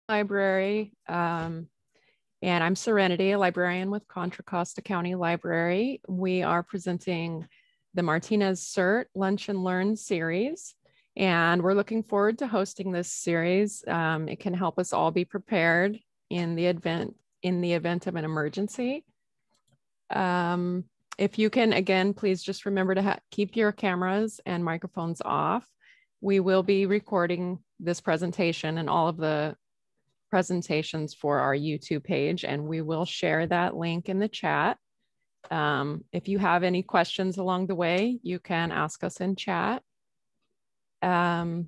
Library, and I'm Serenity, a librarian with Contra Costa County Library. We are presenting the Martinez CERT Lunch and Learn series, and we're looking forward to hosting this series. It can help us all be prepared in the event of an emergency. If you can, again, please just remember to keep your cameras and microphones off. We will be recording this presentation and all of the presentations for our YouTube page, and we will share that link in the chat. If you have any questions along the way, you can ask us in chat. And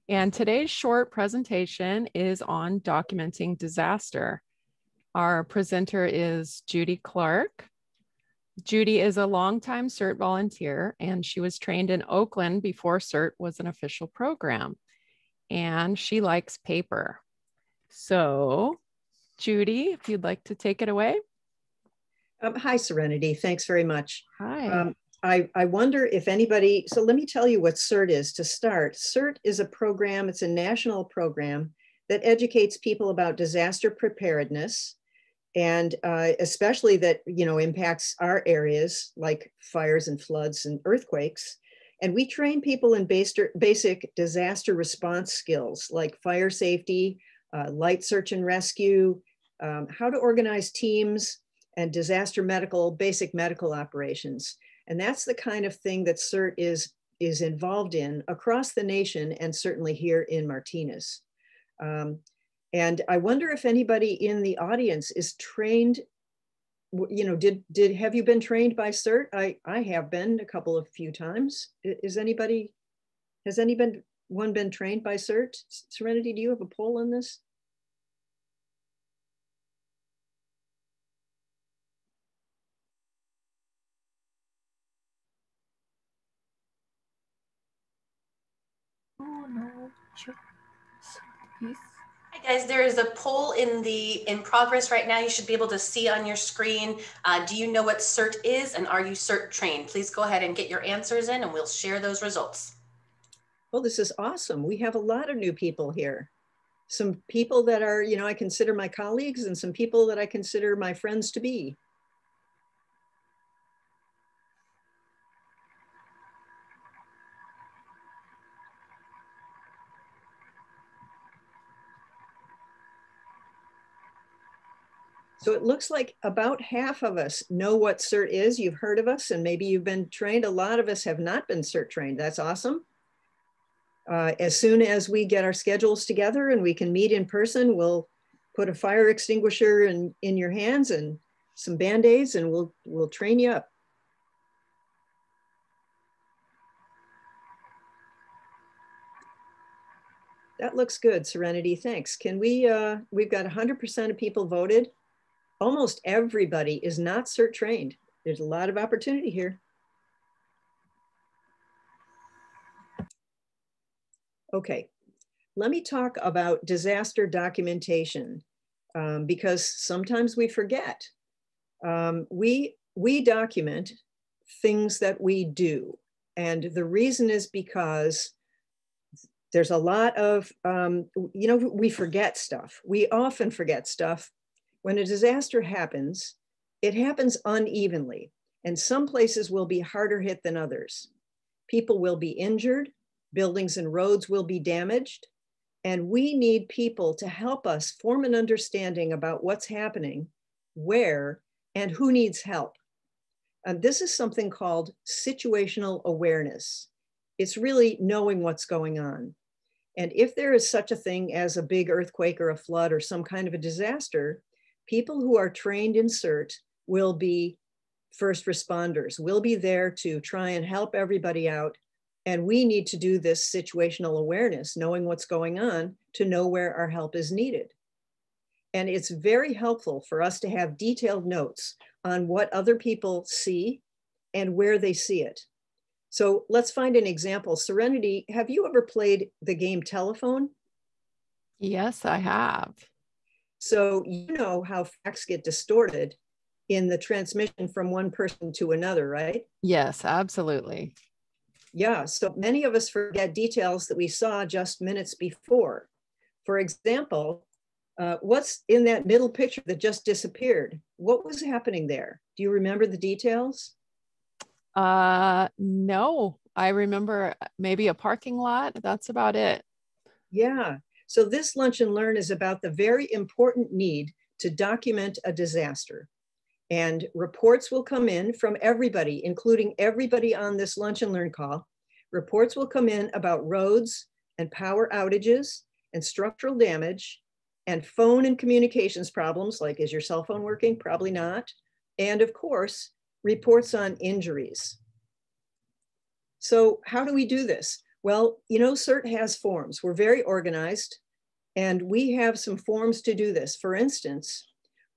today's short presentation is on documenting disaster. Our presenter is Judy Clark. Judy is a longtime CERT volunteer, and she was trained in Oakland before CERT was an official program. And she likes paper. So, Judy, if you'd like to take it away. Hi, Serenity. Thanks very much. Hi. I wonder if anybody, so let me tell you what CERT is to start. CERT is a program, it's a national program that educates people about disaster preparedness, and especially that, impacts our areas like fires and floods and earthquakes. And we train people in basic disaster response skills like fire safety, light search and rescue, how to organize teams, and disaster basic medical operations. And that's the kind of thing that CERT is involved in across the nation, and certainly here in Martinez. And I wonder if anybody in the audience is trained, have you been trained by CERT? I have been a few times. Has anyone been trained by CERT? Serenity, do you have a poll on this? Oh no, please. Hi guys, there is a poll in progress right now. You should be able to see on your screen. Do you know what CERT is, and are you CERT trained? Please go ahead and get your answers in, and we'll share those results. Well, this is awesome. We have a lot of new people here. Some people that are, I consider my colleagues, and some people that I consider my friends to be. So it looks like about half of us know what CERT is. You've heard of us, and maybe you've been trained. A lot of us have not been CERT trained. That's awesome. As soon as we get our schedules together and we can meet in person, we'll put a fire extinguisher in your hands and some Band-Aids, and we'll train you up. That looks good, Serenity, thanks. Can we, we've got 100% of people voted. Almost everybody is not CERT trained. There's a lot of opportunity here. Okay, let me talk about disaster documentation because sometimes we forget. We document things that we do. And the reason is because there's a lot of, we forget stuff. We often forget stuff. When a disaster happens, it happens unevenly, and some places will be harder hit than others. People will be injured, buildings and roads will be damaged, and we need people to help us form an understanding about what's happening, where, and who needs help. And this is something called situational awareness. It's really knowing what's going on. And if there is such a thing as a big earthquake or a flood or some kind of a disaster, people who are trained in CERT will be first responders. We'll be there to try and help everybody out. And we need to do this situational awareness, knowing what's going on, to know where our help is needed. And it's very helpful for us to have detailed notes on what other people see and where they see it. So let's find an example. Serenity, have you ever played the game telephone? Yes, I have. So you know how facts get distorted in the transmission from one person to another, right? Yes, absolutely. Yeah, so many of us forget details that we saw just minutes before. For example, What's in that middle picture that just disappeared? What was happening there? Do you remember the details? No, I remember maybe a parking lot. That's about it. Yeah. So this Lunch and Learn is about the very important need to document a disaster. And reports will come in from everybody, including everybody on this Lunch and Learn call. Reports will come in about roads and power outages and structural damage and phone and communications problems, like is your cell phone working? Probably not. And of course, reports on injuries. So how do we do this? Well, you know, CERT has forms. We're very organized, and we have some forms to do this. For instance,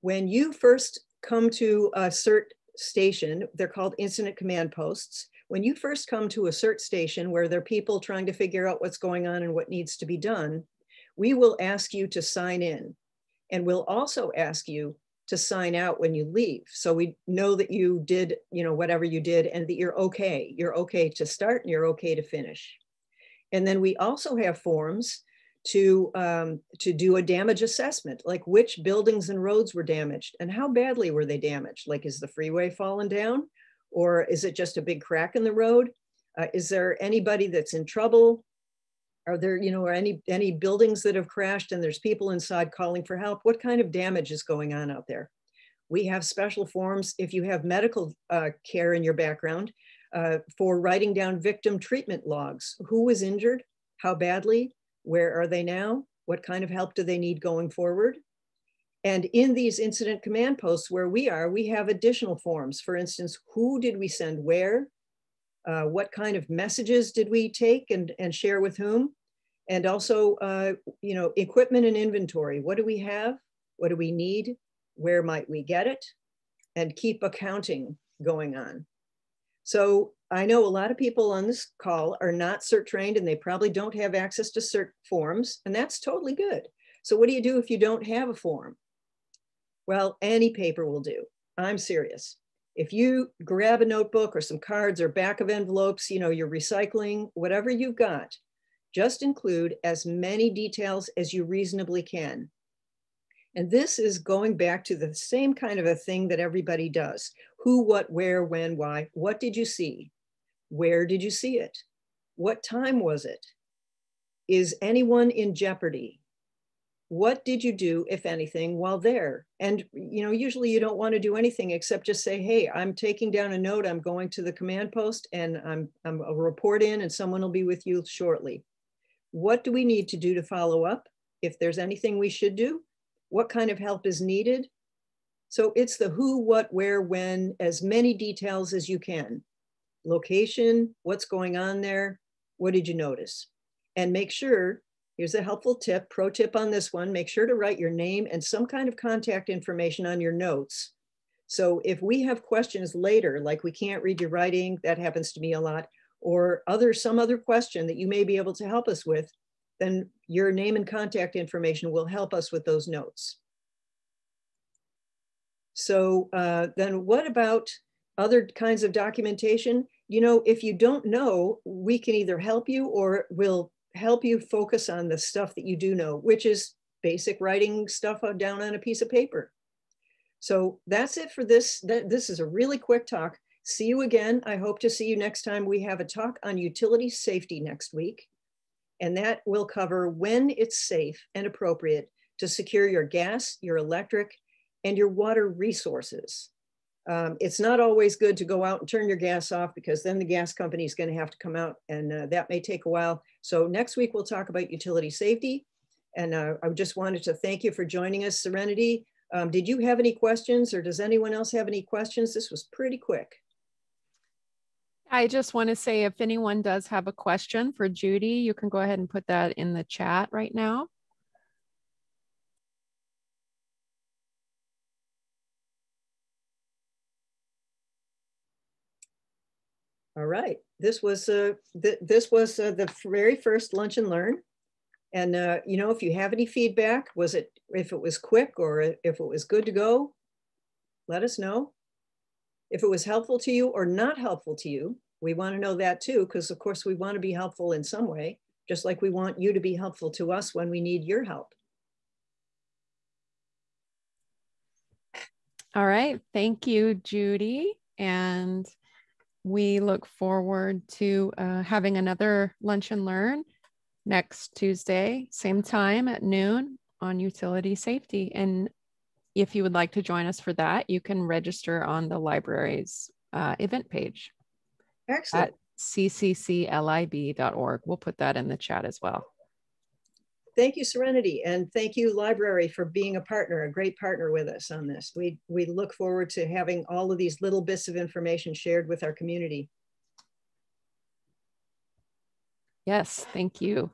when you first come to a CERT station, they're called incident command posts. When you first come to a CERT station where there are people trying to figure out what's going on and what needs to be done, we will ask you to sign in. And we'll also ask you to sign out when you leave. So we know that you did, you know, whatever you did and that you're okay. You're okay to start and you're okay to finish. And then we also have forms to do a damage assessment, like which buildings and roads were damaged and how badly were they damaged? Like, is the freeway fallen down? Or is it just a big crack in the road? Is there anybody that's in trouble? Are there, you know, are any buildings that have crashed and there's people inside calling for help? What kind of damage is going on out there? We have special forms if you have medical care in your background for writing down victim treatment logs. Who was injured? How badly? Where are they now? What kind of help do they need going forward? And in these incident command posts where we are, we have additional forms. For instance, who did we send where? What kind of messages did we take and share with whom? And also, you know, equipment and inventory. What do we have? What do we need? Where might we get it? And keep accounting going on. So I know a lot of people on this call are not CERT trained and they probably don't have access to CERT forms, and that's totally good. So what do you do if you don't have a form? Well, any paper will do. I'm serious. If you grab a notebook or some cards or back of envelopes, you know, you're recycling, whatever you've got, just include as many details as you reasonably can. And this is going back to the same kind of a thing that everybody does. Who, what, where, when, why. What did you see? Where did you see it? What time was it? Is anyone in jeopardy? What did you do, if anything, while there? And, you know, usually you don't want to do anything except just say, hey, I'm taking down a note. I'm going to the command post and I'll report in and someone will be with you shortly. What do we need to do to follow up? If there's anything we should do, what kind of help is needed? So it's the who, what, where, when, as many details as you can. Location, what's going on there? What did you notice? And make sure, here's a helpful tip, pro tip on this one, make sure to write your name and some kind of contact information on your notes. So if we have questions later, like we can't read your writing, that happens to me a lot, or some other question that you may be able to help us with, then your name and contact information will help us with those notes. So then what about other kinds of documentation? You know, if you don't know, we can either help you or we'll help you focus on the stuff that you do know, which is basic writing stuff down on a piece of paper. So that's it for this. This is a really quick talk. See you again. I hope to see you next time. We have a talk on utility safety next week. And that will cover when it's safe and appropriate to secure your gas, your electric, and your water resources. It's not always good to go out and turn your gas off because then the gas company is going to have to come out and that may take a while. So next week we'll talk about utility safety. And I just wanted to thank you for joining us, Serenity. Did you have any questions or does anyone else have any questions? This was pretty quick. I just want to say if anyone does have a question for Judy, you can go ahead and put that in the chat right now. All right, this was the very first Lunch and Learn. And you know, if you have any feedback, if it was quick or if it was good to go, let us know. If it was helpful to you or not helpful to you, we want to know that too, because of course we want to be helpful in some way, just like we want you to be helpful to us when we need your help. All right. Thank you, Judy. And we look forward to having another Lunch and Learn next Tuesday, same time at noon on utility safety. And if you would like to join us for that, you can register on the library's event page. Excellent. At ccclib.org. We'll put that in the chat as well. Thank you, Serenity, and thank you, Library, for being a partner, a great partner with us on this. We look forward to having all of these little bits of information shared with our community. Yes, thank you.